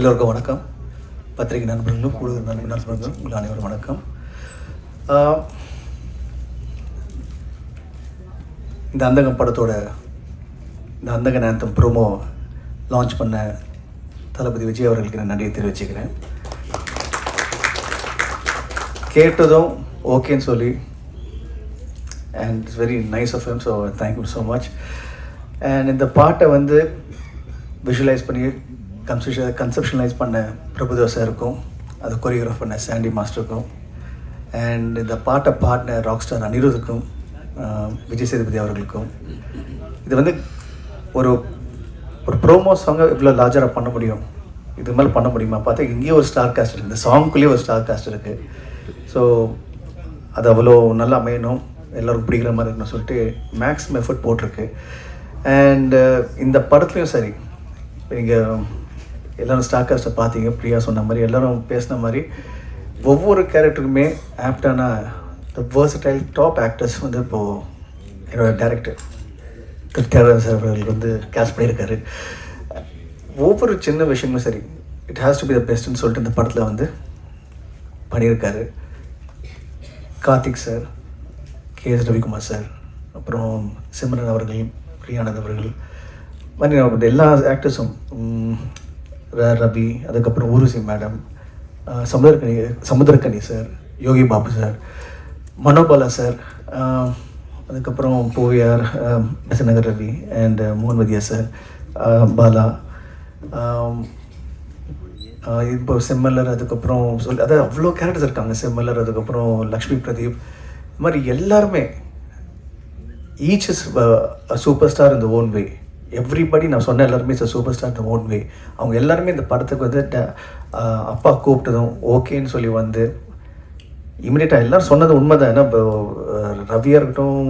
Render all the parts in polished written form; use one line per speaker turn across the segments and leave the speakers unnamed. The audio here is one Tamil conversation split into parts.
எல்லோருக்கும் வணக்கம். பத்திரிகை நண்பர்களும் கூடுதல் நண்பர்களும் உங்கள் அனைவரும் வணக்கம். இந்த அந்தகம் படத்தோட இந்த அந்தகன் ஆந்தம் ப்ரோமோ லான்ச் பண்ண தளபதி விஜய் அவர்களுக்கு நான் நன்றியை தெரிவிச்சுக்கிறேன். கேட்டதும் ஓகேன்னு சொல்லி and it's very nice of him, so thank you so much. And இந்த பாட்டை வந்து விஷுவலைஸ் பண்ணி கன்செப்ஷனலைஸ் பண்ண பிரபுதேவா சாருக்கும், அதை கொரியோகிராஃப் பண்ண சாண்டி மாஸ்டருக்கும், அண்ட் இந்த பாட்டை பாடின ராக் ஸ்டார் அனிருத்துக்கும், விஜய் சேதுபதி அவர்களுக்கும். இது வந்து ஒரு ஒரு ப்ரோமோ சாங்கை இவ்வளோ லார்ஜராக பண்ண முடியும், இது மேலே பண்ண முடியுமா பார்த்தா இங்கேயே ஒரு ஸ்டார் காஸ்ட் இருக்குது, இந்த சாங்குக்குள்ளேயே ஒரு ஸ்டார் காஸ்ட் இருக்குது. ஸோ அது அவ்வளோ நல்லா அமையணும், எல்லோரும் பிடிக்கிற மாதிரி இருக்கணும்னு சொல்லிட்டு மேக்ஸிமம் எஃபர்ட் போட்டிருக்கு. அண்ட் இந்த படத்துலையும் சரி, நீங்கள் எல்லோரும் ஸ்டார் காஸ்ட்டை பார்த்தீங்க, பிரியா சொன்ன மாதிரி எல்லோரும் பேசின மாதிரி ஒவ்வொரு கேரக்டருக்குமே ஆப்டான த வேர்சடைல் டாப் ஆக்டர்ஸ் வந்து இப்போது என்னோடய டைரக்டர் தியாகராஜன் சார் அவர்கள் வந்து கேஸ்ட் பண்ணியிருக்காரு. ஒவ்வொரு சின்ன விஷயங்களும் சரி, it has to be the பெஸ்ட்னு சொல்லிட்டு இந்த படத்தில் வந்து பண்ணியிருக்காரு. Karthik sir, KS Ravikumar sir, அப்புறம் சிம்ரன் அவர்கள், பிரியானந்த் அவர்கள், மாதிரி எல்லா ஆக்டர்ஸும், ரவி, அதுக்கப்புறம் ஊருசி madam, Samuthirakani sir, Yogi Babu sir, Manobala sir, அதுக்கப்புறம் பூவியார், நகர் ரவி அண்ட் மோகன்வதியா சார், பாலா, இப்போ செம்மல்லர், அதுக்கப்புறம் அதாவது அவ்வளோ கேரக்டர்ஸ் இருக்காங்க. செம்மல்லர், அதுக்கப்புறம் லக்ஷ்மி பிரதீப், இது மாதிரி எல்லாருமே each is super star in the own way. Everybody நான் சொன்ன எல்லாருமே is super star the own way. அவங்க எல்லாருமே இந்த படத்துக்கு வந்து அப்பா கூப்பிட்டதும் ஓகேன்னு சொல்லி வந்து இமீடியட்டாக எல்லோரும் சொன்னது உண்மை தான். ஏன்னா இப்போ ரவியாக இருக்கட்டும்,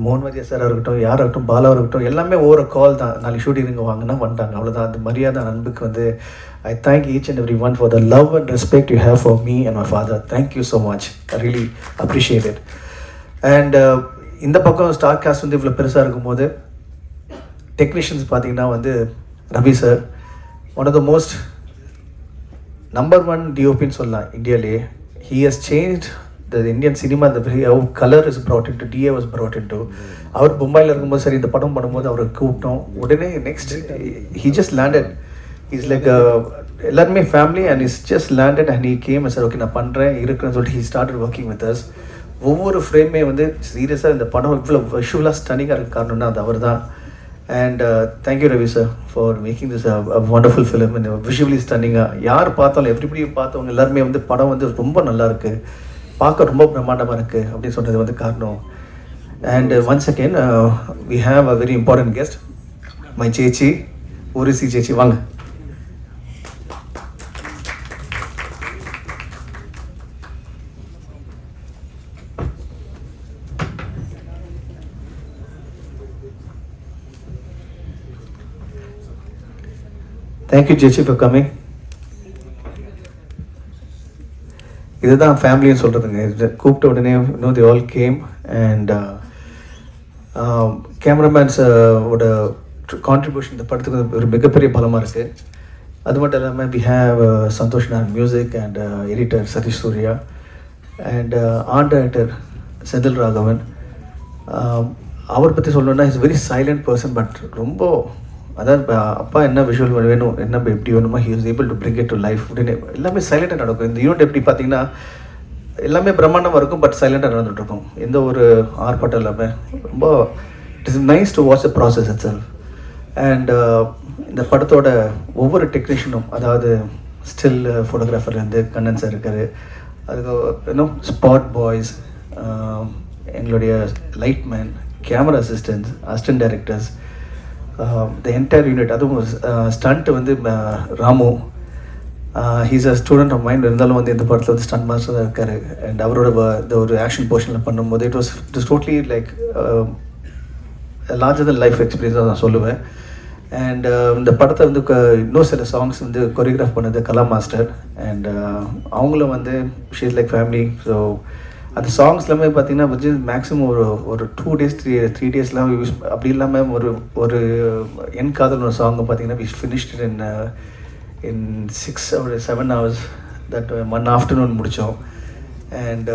மோகன்வதியா சாராக இருக்கட்டும், யாராக இருக்கட்டும், பாலாவாக இருக்கட்டும், எல்லாமே ஒவ்வொரு கால் தான். நாளைக்கு ஷூட்டிங் இங்கே வாங்கினா வந்துட்டாங்க, அவ்வளோதான். அந்த மரியாதை அன்புக்கு வந்து I thank each and every one for the love and respect you have for me and my father. Thank you so much, I really appreciate it. And இந்த பக்கம் ஸ்டார் காஸ்ட் வந்து இவ்வளோ பெருசாக இருக்கும்போது டெக்னீஷியன்ஸ் பார்த்தீங்கன்னா வந்து Ravi sir one of the most number 1 டிஓபின்னு சொல்லலாம் இந்தியாவிலேயே. He has change the Indian cinema. The very how colour is brought in to, DA was brought in to. அவர் மும்பையில் இருக்கும்போது சரி, இந்த படம் பண்ணும்போது அவரை கூப்பிட்டோம். உடனே next he just landed. Is like எல்லாருமே family and is just landed and he came sir, okay நான் பண்ணுறேன் இருக்கிறேன்னு சொல்லிட்டு he started working with as. ஒவ்வொரு ஃப்ரேமே வந்து சீரியஸாக இந்த படம் இவ்வளோ விஷுவலாக ஸ்டனிங்காக இருக்க காரணம்னா அது அவர் தான். And thank you Ravi sir for making this a wonderful film and visually stunning. யார் பார்த்தாலும் everybody பார்த்தவங்க எல்லாருமே வந்து படம் வந்து ரொம்ப நல்லா இருக்குது, பார்க்க ரொம்ப பிரம்மாண்டமாக இருக்குது அப்படின்னு சொன்னது வந்து காரணம். And once again we have a very important guest, my சேச்சி, Urvashi சேச்சி, வாங்க. தேங்க்யூ ஜெச்சி ஃபார் கம்மிங். இதுதான் ஃபேமிலின்னு சொல்கிறதுங்க. இது கூப்பிட்ட உடனே they all came. And cameramen's ஓட கான்ட்ரிபியூஷன் இந்த படத்துக்கு ஒரு மிகப்பெரிய பலமாக இருக்குது. அது மட்டும் இல்லாமல் we have Santhosh Narayan music and editor Sathish Surya and art director Senthil Raghavan. அவர் பற்றி சொல்லணுன்னா is very silent person, but ரொம்ப அதாவது அப்பா என்ன விஷுவல் வேணும், என்ன எப்படி வேணுமோ he is able to bring it to life. உடனே எல்லாமே சைலண்டாக நடக்கும். இந்த யூனிட் எப்படி பார்த்தீங்கன்னா எல்லாமே பிரம்மாண்டமாக இருக்கும், பட் சைலண்டாக நடந்துகிட்ருக்கும். எந்த ஒரு ஆர்ப்பாட்டம் இல்லாமல் ரொம்ப it is nice to watch the process it self. And இந்த படத்தோட ஒவ்வொரு டெக்னீஷியனும், அதாவது ஸ்டில் ஃபோட்டோகிராஃபர்லேருந்து கண்ணன் சார் இருக்கார், அதுக்கு இன்னும் ஸ்பாட் பாய்ஸ், எங்களுடைய light man, camera assistance, assistant directors, the entire unit. அதுவும் ஸ்டண்ட் வந்து Ramu, he's a student of mine, இருந்தாலும் வந்து இந்த படத்தில் வந்து ஸ்டண்ட் மாஸ்டராக இருக்கார். அண்ட் அவரோட இந்த ஒரு ஆக்ஷன் போர்ஷனில் பண்ணும்போது it was totally like larger than life எக்ஸ்பீரியன்ஸாக நான் சொல்லுவேன். அண்ட் இந்த படத்தை வந்து இன்னும் சில சாங்ஸ் வந்து கொரியோகிராஃப் பண்ணது கலா மாஸ்டர். அண்ட் அவங்களும் வந்து she is like family. So அந்த சாங்ஸ் எல்லாமே பார்த்தீங்கன்னா வச்சு மேக்ஸிமம் ஒரு 2 days 3 daysலாம் யூஸ் அப்படி இல்லாமல் ஒரு என் காதல் ஒரு சாங்கை பார்த்தீங்கன்னா we finished in in 6 or 7 hours that one afternoon முடித்தோம். And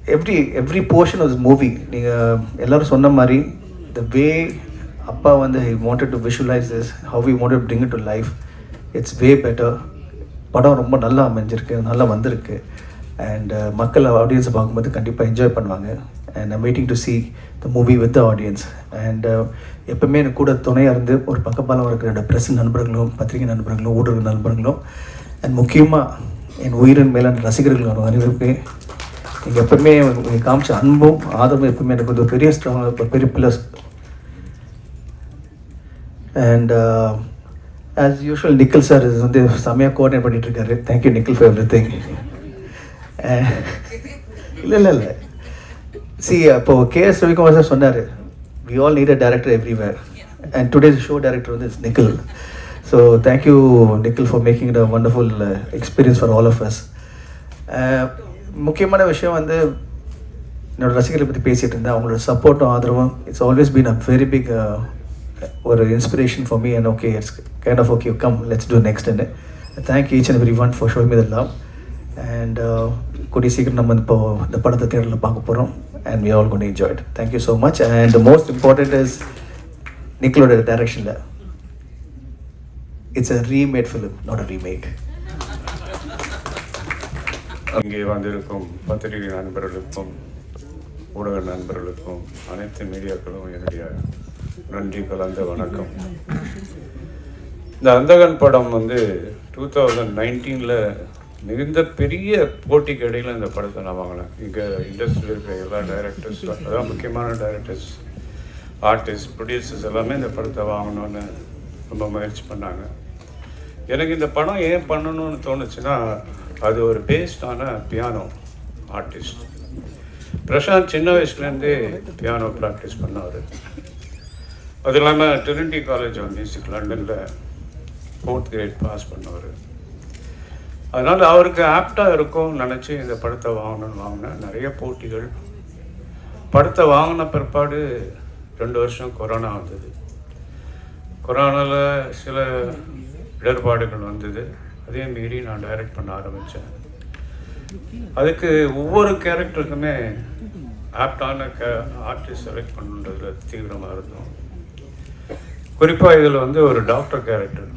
every portion of this movie நீங்கள் எல்லோரும் சொன்ன மாதிரி the way அப்பா வந்து he wanted to visualize this, how we wanted to bring it to life, it's way better. படம் ரொம்ப நல்லா அமைஞ்சிருக்கு, நல்லா வந்திருக்கு. அண்ட் மக்கள் ஆடியன்ஸை பார்க்கும்போது கண்டிப்பாக என்ஜாய் பண்ணுவாங்க. And I'm waiting to see the movie with the audience. And எப்பவுமே எனக்கு கூட துணையாக இருந்து ஒரு பக்கப்பாலம் இருக்கிற என்னோட ப்ரெஸ் நண்பர்களும், பத்திரிகை நண்பர்களும், ஊடக நண்பர்களும், அண்ட் முக்கியமாக என் உயிரின் மேலான ரசிகர்கள் அனைவருமே நீங்கள் எப்பவுமே நீங்கள் காமிச்ச அன்பும் ஆதரவும் எப்பவுமே எனக்கு வந்து ஒரு பெரிய ஸ்ட்ராங், ஒரு பெரிய plus. And as usual Nikhil sir வந்து செம்மையாக கோஆர்டினேட் பண்ணிகிட்ருக்காரு. தேங்க்யூ நிக்கில் ஃபார் எவ்ரி திங். இல்லை சி அப்போது கேஎஸ் ரவிக்குமார் சார் சொன்னார், we all need a director everywhere, and today's show director வந்து is Nikhil. So thank you Nikhil for making it a wonderful experience for all of us. முக்கியமான விஷயம் வந்து என்னோடய ரசிகர்களை பற்றி பேசிகிட்டு இருந்தேன். அவங்களோட சப்போர்ட்டும் ஆதரவும் it's always been a very big ஒரு inspiration for me. And okay it's kind of okay come let's do next. And thank each and every one for showing me the love. And கூடிய சீக்கிரம் நம்ம இப்போ இந்த படத்தை தேட்டரில் பார்க்க போகிறோம். And we all gonna enjoy it. Thank you so much. And most important is நிக்கிலோட டைரக்ஷனில் it's a remade film, not a remake.
இங்கே வந்திருக்கும் பத்திரிகை நண்பர்களுக்கும் ஊடக நண்பர்களுக்கும் அனைத்து மீடியாக்களும் என்னுடைய நன்றி கலந்த வணக்கம். இந்த அந்தகன் படம் வந்து 2019 மிகுந்த பெரிய போட்டிக்கு இடையில் இந்த படத்தை நான் வாங்கினேன். இங்கே இண்டஸ்ட்ரியில் இருக்கிற எல்லா டைரக்டர்ஸ், அதான் முக்கியமான டைரக்டர்ஸ், ஆர்டிஸ்ட், ப்ரொடியூசர்ஸ் எல்லாமே இந்த படத்தை வாங்கணும்னு ரொம்ப முயற்சி பண்ணாங்க. எனக்கு இந்த படம் ஏன் பண்ணணும்னு தோணுச்சுன்னா, அது ஒரு பேஸ்டான பியானோ ஆர்டிஸ்ட். பிரசாந்த் சின்ன வயசுலேருந்தே பியானோ ப்ராக்டிஸ் பண்ணார். அது இல்லாமல் ட்ரினிட்டி காலேஜ் ஆஃப் மியூசிக் லண்டனில் 4th grade பாஸ் பண்ணவர். அதனால் அவருக்கு ஆப்டாக இருக்கும்னு நினச்சி இந்த படத்தை வாங்கினேன். நிறைய போட்டிகள். படத்தை வாங்கின பிற்பாடு 2 வருஷம் கொரோனா வந்தது. கொரோனாவில் சில இடர்பாடுகள் வந்தது. அதே மீறி நான் டைரக்ட் பண்ண ஆரம்பித்தேன். அதுக்கு ஒவ்வொரு கேரக்டருக்குமே ஆப்டான ஆர்டிஸ்ட் செலக்ட் பண்ணுன்றதுல தீவிரமாக இருந்தோம். குறிப்பாக இதில் வந்து ஒரு டாக்டர் கேரக்டர்,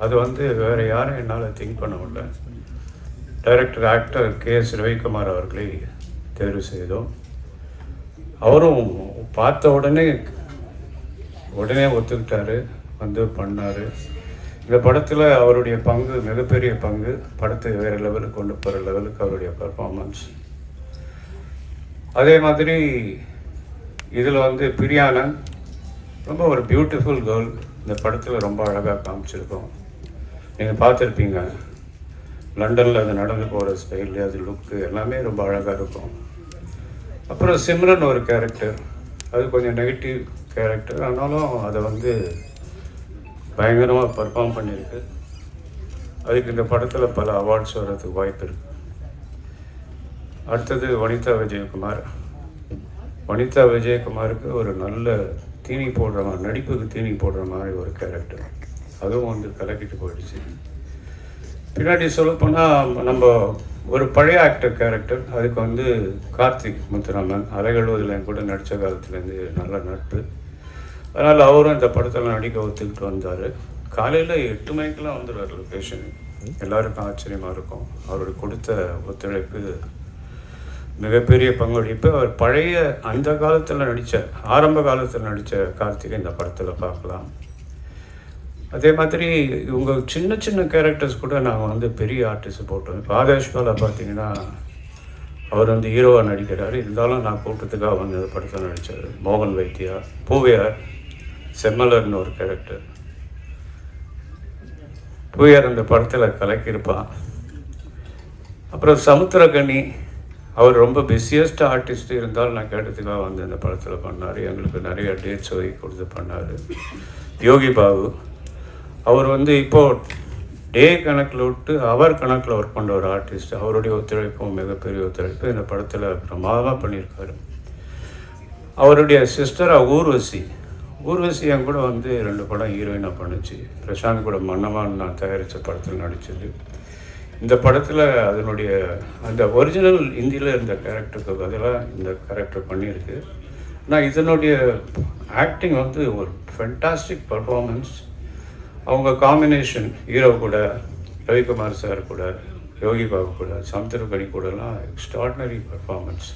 அது வந்து வேறு யாரும் என்னால் திங்க் பண்ண முடியல. டைரக்டர் ஆக்டர் கேஎஸ் ரவிக்குமார் அவர்களை தேர்வு செய்தோம். அவரும் பார்த்த உடனே ஒத்துக்கிட்டாரு, வந்து பண்ணார். இந்த படத்தில் அவருடைய பங்கு, மிகப்பெரிய பங்கு, படத்தை வேறு லெவலுக்கு கொண்டு போகிற லெவலுக்கு அவருடைய பர்ஃபார்மன்ஸ். அதே மாதிரி இதில் வந்து பிரியானன் ரொம்ப ஒரு பியூட்டிஃபுல் கேர்ள். இந்த படத்தில் ரொம்ப அழகாக காமிச்சிருக்கோம். நீங்கள் பார்த்துருப்பீங்க, லண்டனில் அது நடந்து போகிற ஸ்டைலு, அது லுக்கு எல்லாமே ரொம்ப அழகாக இருக்கும். அப்புறம் சிம்ரன் ஒரு கேரக்டர், அது கொஞ்சம் நெகட்டிவ் கேரக்டர், ஆனாலும் அதை வந்து பயங்கரமாக பர்ஃபார்ம் பண்ணியிருக்கு. அதுக்கு இந்த படத்தில் பல அவார்ட்ஸ் வர்றதுக்கு வாய்ப்பு இருக்குது. அடுத்தது வனிதா விஜயகுமார். வனிதா விஜயகுமாருக்கு ஒரு நல்ல தீனி போடுற மாதிரி, நடிப்புக்கு தீனி போடுற மாதிரி ஒரு கேரக்டர், அதுவும் வந்து கலக்கிட்டு போயிடுச்சு. பின்னாடி சொல்லப்போனால் நம்ம ஒரு பழைய ஆக்டர் கேரக்டர், அதுக்கு வந்து கார்த்திக் முத்துராமன் அலைகழுவதில் என் கூட நடித்த காலத்துலேருந்து நல்ல நட்பு. அதனால் அவரும் இந்த படத்தில் நடிக்க ஒத்துக்கிட்டு வந்தார். காலையில் 8 மணிக்கெலாம் வந்துடுவார் லொக்கேஷன். எல்லாருக்கும் ஆச்சரியமாக இருக்கும். அவருக்கு கொடுத்த ஒத்துழைப்பு மிகப்பெரிய பங்களிப்பு. அவர் பழைய அந்த காலத்தில் ஆரம்ப காலத்தில் நடித்த கார்த்திகை இந்த படத்தில் பார்க்கலாம். அதே மாதிரி இவங்க சின்ன சின்ன கேரக்டர்ஸ் கூட நாங்கள் வந்து பெரிய ஆர்டிஸ்ட் போட்டோம். இப்போ ஆதேஷ் பாலா பார்த்தீங்கன்னா அவர் வந்து ஹீரோவாக நடிக்கிறார். இருந்தாலும் நான் கூட்டத்துக்காக வந்து அந்த படத்தில் நடித்தார். மோகன் வைத்தியா, பூவையார், செம்மலர்னு ஒரு கேரக்டர். பூவையார் அந்த படத்தில் கலக்கியிருப்பான். அப்புறம் சமுத்திரகனி, அவர் ரொம்ப பிஸியஸ்ட் ஆர்டிஸ்ட், இருந்தாலும் நான் கேட்டதுக்காக வந்து இந்த படத்தில் பண்ணார். எங்களுக்கு நிறைய டேட்ஸ் ஒதுக்கி கொடுத்து பண்ணார். யோகி பாபு, அவர் வந்து இப்போது டே கணக்கில் விட்டு அவர் கணக்கில் ஒர்க் பண்ணுற ஒரு ஆர்டிஸ்ட். அவருடைய ஒத்துழைப்பும் மிகப்பெரிய ஒத்துழைப்பு. இந்த படத்தில் பிரமாதமாக பண்ணியிருக்காரு. அவருடைய சிஸ்டராக ஊர்வசி என் கூட வந்து 2 படம் ஹீரோயினாக பண்ணுச்சு. பிரசாந்த் கூட மன்னவான் நான் தயாரித்த படத்தில் நடித்தது. இந்த படத்தில் அதனுடைய அந்த ஒரிஜினல் ஹிந்தியில் இருந்த கேரக்டருக்கு பதிலாக இந்த கேரக்டர் பண்ணியிருக்கு. ஆனால் இதனுடைய ஆக்டிங் வந்து ஒரு ஃபென்டாஸ்டிக் பர்ஃபார்மன்ஸ். அவங்க காம்பினேஷன் ஹீரோ கூட, ரவிக்குமார் சார் கூட, யோகி பாபு கூட, சமுத்திரக்கனி கூடலாம் எக்ஸ்ட்ராடினரி பர்ஃபார்மன்ஸ்.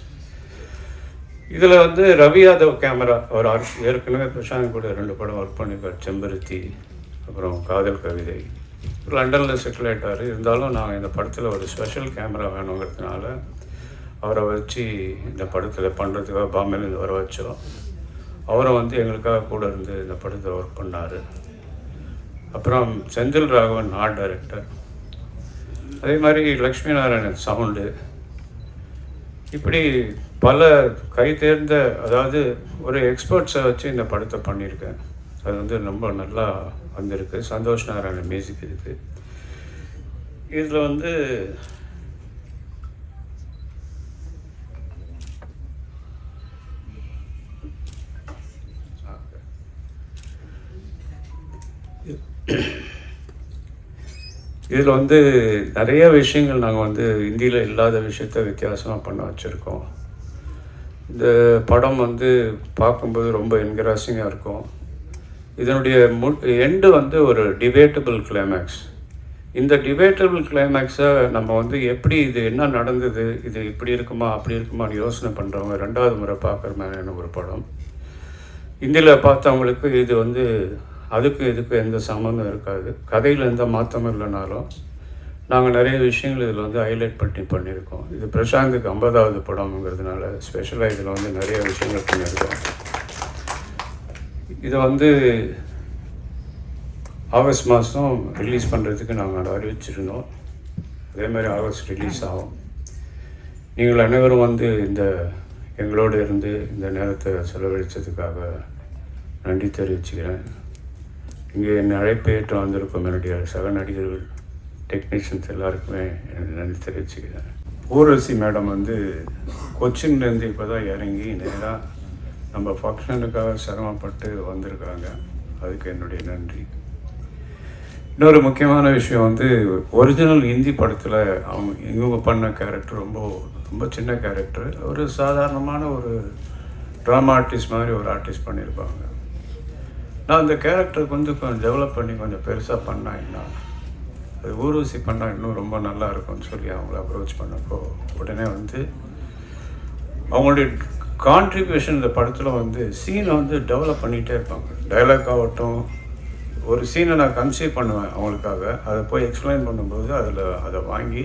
இதில் வந்து ரவி யாதவ் கேமரா அவர் ஏற்கனவே பிரசாந்த் கூட 2 படம் ஒர்க் பண்ணியிருக்கார். செம்பருத்தி, அப்புறம் காதல் கவிதை. லண்டனில் செட்டில் ஆகிட்டார். இருந்தாலும் நாங்கள் இந்த படத்தில் ஒரு ஸ்பெஷல் கேமரா வேணுங்கிறதுனால அவரை வச்சு இந்த படத்தில் பண்ணுறதுக்காக பாம்பேலேருந்து வர வச்சோம். அவரை வந்து எங்களுக்காக கூட இருந்து இந்த படத்தில் ஒர்க் பண்ணார். அப்புறம் செந்தில் ராகவன் ஆர்ட் டைரக்டர். அதே மாதிரி லக்ஷ்மி நாராயணன் சவுண்டு. இப்படி பல கை தேர்ந்த, அதாவது ஒரு எக்ஸ்பர்ட்ஸை வச்சு இந்த படத்தை பண்ணியிருக்கேன். அது வந்து ரொம்ப நல்லா வந்திருக்கு. சந்தோஷ் நாராயணன் மியூசிக் இருக்குது. இதில் வந்து நிறைய விஷயங்கள் நாங்கள் வந்து இந்தியில் இல்லாத விஷயத்த வித்தியாசமாக பண்ண வச்சுருக்கோம். இந்த படம் வந்து பார்க்கும்போது ரொம்ப என்கரேஜிங்காக இருக்கும். இதனுடைய எண்டு வந்து ஒரு டிபேட்டபிள் கிளைமேக்ஸ். இந்த டிபேட்டபிள் கிளைமேக்ஸை நம்ம வந்து எப்படி இது என்ன நடந்தது, இது இப்படி இருக்குமா அப்படி இருக்குமான்னு யோசனை பண்ணுறவங்க 2வது முறை பார்க்குற மாதிரியான ஒரு படம். இந்தியில் பார்த்தவங்களுக்கு இது வந்து அதுக்கு இதுக்கு எந்த சம்மந்தம் இருக்காது. கதையில் எந்த மாற்றமும் இல்லைனாலும் நாங்கள் நிறைய விஷயங்கள் இதில் வந்து ஹைலைட் பண்ணியிருக்கோம். இது பிரசாந்துக்கு 50வது படம்ங்கிறதுனால ஸ்பெஷலாக இதில் வந்து நிறைய விஷயங்கள் பண்ணியிருக்கோம். இதை வந்து ஆகஸ்ட் மாதம் ரிலீஸ் பண்ணுறதுக்கு நாங்கள் அறிவிச்சிருந்தோம். அதே மாதிரி ஆகஸ்ட் ரிலீஸ் ஆகும். நீங்கள் அனைவரும் வந்து எங்களோடு இருந்து இந்த நேரத்தை செலவழித்ததுக்காக நன்றி தெரிவிச்சுக்கிறேன். இங்கே என்னை அழைப்பு ஏற்று வந்திருக்கும் என்னுடைய சக நடிகர்கள், டெக்னீஷியன்ஸ் எல்லாருக்குமே நன்றி தெரிவிச்சுக்கிறேன். ஊர்வசி மேடம் வந்து கொச்சின்லேருந்து இப்போ தான் இறங்கி நேராக நம்ம ஃபங்க்ஷனுக்காக சிரமப்பட்டு வந்திருக்காங்க. அதுக்கு என்னுடைய நன்றி. இன்னொரு முக்கியமான விஷயம் வந்து ஒரிஜினல் ஹிந்தி படத்தில் இவங்க பண்ண கேரக்டர் ரொம்ப சின்ன கேரக்டர். ஒரு சாதாரணமான ஒரு ட்ராமா ஆர்டிஸ்ட் மாதிரி ஒரு ஆர்டிஸ்ட் பண்ணியிருப்பாங்க. நான் அந்த கேரக்டருக்கு வந்து கொஞ்சம் டெவலப் பண்ணி கொஞ்சம் பெருசாக பண்ணால் என்ன, அது ஊர்வசி பண்ணால் இன்னும் ரொம்ப நல்லா இருக்கும்னு சொல்லி அவங்கள அப்ரோச் பண்ணப்போ உடனே வந்து அவங்களுடைய கான்ட்ரிபியூஷன் இந்த படத்தில் வந்து சீனை வந்து டெவலப் பண்ணிகிட்டே இருப்பாங்க. டைலாக் ஆகட்டும், ஒரு சீனை நான் கன்சீவ் பண்ணுவேன் அவங்களுக்காக, அதை போய் எக்ஸ்பிளைன் பண்ணும்போது அதை வாங்கி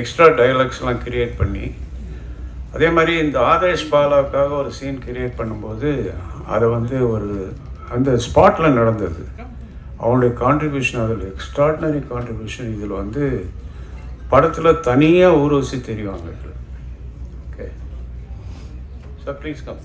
எக்ஸ்ட்ரா டைலாக்ஸ்லாம் கிரியேட் பண்ணி, அதே மாதிரி இந்த ஆதேஷ் பாலாவுக்காக ஒரு சீன் கிரியேட் பண்ணும்போது அதை வந்து அந்த ஸ்பாட்டில் நடந்தது. அவங்களுடைய கான்ட்ரிபியூஷன் அதில் எக்ஸ்ட்ராடினரி கான்ட்ரிபியூஷன். இதில் வந்து படத்தில் தனியாக ஊர்வசி தெரிவாங்க. Okay sir, please come.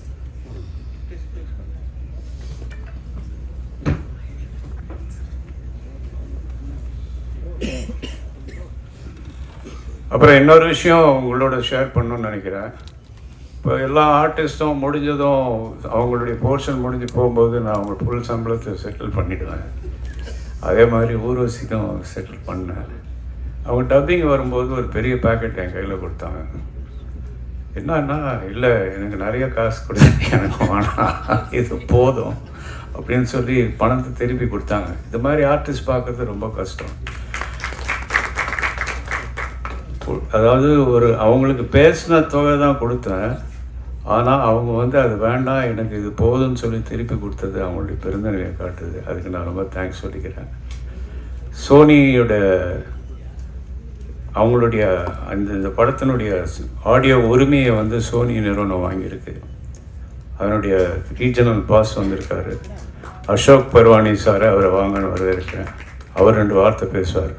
அப்புறம் இன்னொரு விஷயம் உங்களோட ஷேர் பண்ணணும்னு நினைக்கிறேன். இப்போ எல்லா ஆர்டிஸ்ட்டும் முடிஞ்சதும் அவங்களுடைய போர்ஷன் முடிஞ்சு போகும்போது நான் அவங்க ஃபுல் சம்பளத்தை செட்டில் பண்ணிவிடுவேன். அதே மாதிரி ஊர்வசிக்கும் செட்டில் பண்ணேன். அவங்க டப்பிங் வரும்போது ஒரு பெரிய பேக்கெட் என் கையில் கொடுத்தாங்க. என்னன்னா, இல்லை எனக்கு நிறைய காசு கொடுத்து எனக்கு வேணாம், இது போதும் அப்படின்னு சொல்லி பணத்தை திருப்பி கொடுத்தாங்க. இந்த மாதிரி ஆர்டிஸ்ட் பார்க்குறது ரொம்ப கஷ்டம். அதாவது அவங்களுக்கு பேசின தொகை தான் கொடுத்தேன். ஆனால் அவங்க வந்து அது வேண்டாம், எனக்கு இது போதும்னு சொல்லி திருப்பி கொடுத்தது அவங்களுடைய பெருந்தன்மையை காட்டுது. அதுக்கு நான் ரொம்ப தேங்க்ஸ் சொல்லிக்கிறேன். சோனியோட அவங்களுடைய இந்த படத்தினுடைய ஆடியோ உரிமையை வந்து சோனி நிறுவனம் வாங்கியிருக்கு. அதனுடைய ரீஜனல் பாஸ் வந்திருக்காரு, அசோக் பர்வானி சார். அவரை வாங்கன்னு வரவேற்கிறேன். அவர் 2 வார்த்தை பேசுவார்.